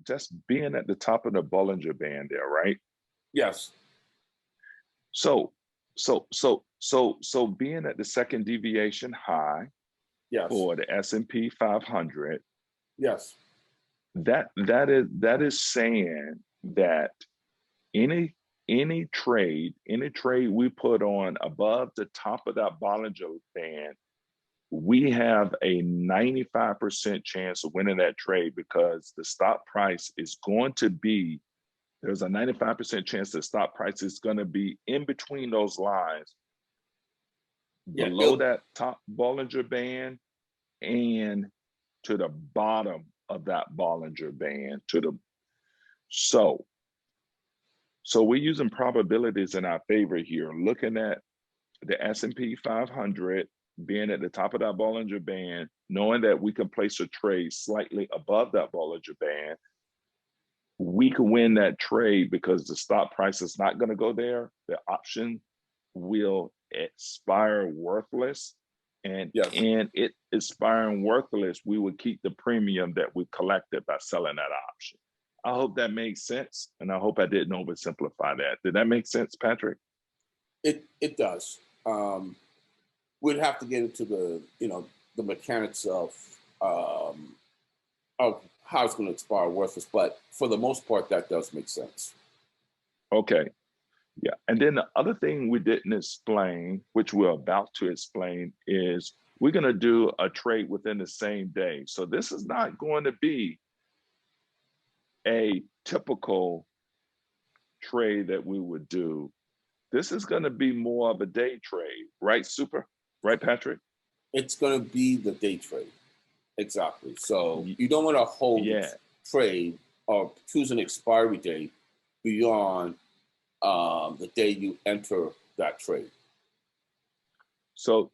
just being at the top of the Bollinger Band there, right? Yes. So, so being at the second deviation high Yes. for the S&P 500, Yes. that is saying that any trade we put on above the top of that Bollinger Band, we have a 95% chance of winning that trade because the stop price is going to be, there's a 95% chance the stop price is going to be in between those lines, Yeah. below that top Bollinger Band and to the bottom of that Bollinger Band. So we're using probabilities in our favor here, looking at the S&P 500 being at the top of that Bollinger Band, knowing that we can place a trade slightly above that Bollinger Band. We can win that trade because the stop price is not going to go there. The option will expire worthless. And Yes. in it expiring worthless, we would keep the premium that we collected by selling that option. I hope that makes sense. And I hope I didn't oversimplify that. Did that make sense, Patrick? It does. We'd have to get into the mechanics of how it's going to expire worthless, but for the most part, that does make sense. Okay. Yeah. And then the other thing we didn't explain, which we're about to explain, is we're going to do a trade within the same day. So this is not going to be a typical trade that we would do. This is going to be more of a day trade, right, Super? Right, Patrick? It's going to be the day trade. Exactly. So you don't want to hold trade or choose an expiry date beyond the day you enter that trade. So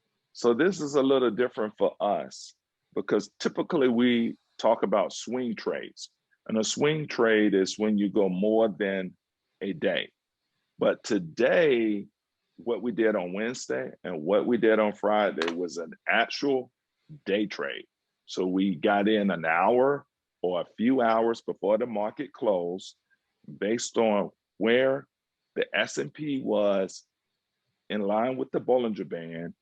this is a little different for us because typically we talk about swing trades. And a swing trade is when you go more than a day. But today, what we did on Wednesday and what we did on Friday was an actual day trade. So we got in an hour or a few hours before the market closed based on where the S&P was in line with the Bollinger Band.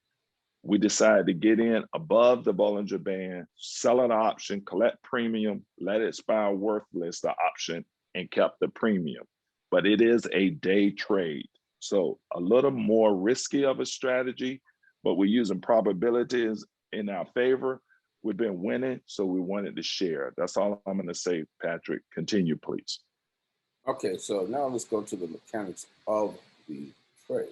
We decided to get in above the Bollinger Band, sell an option, collect premium, let it expire worthless, the option, and kept the premium. But it is a day trade. So a little more risky of a strategy, but we're using probabilities in our favor. We've been winning, so we wanted to share. That's all I'm going to say, Patrick. Continue, please. Okay, so now let's go to the mechanics of the trade.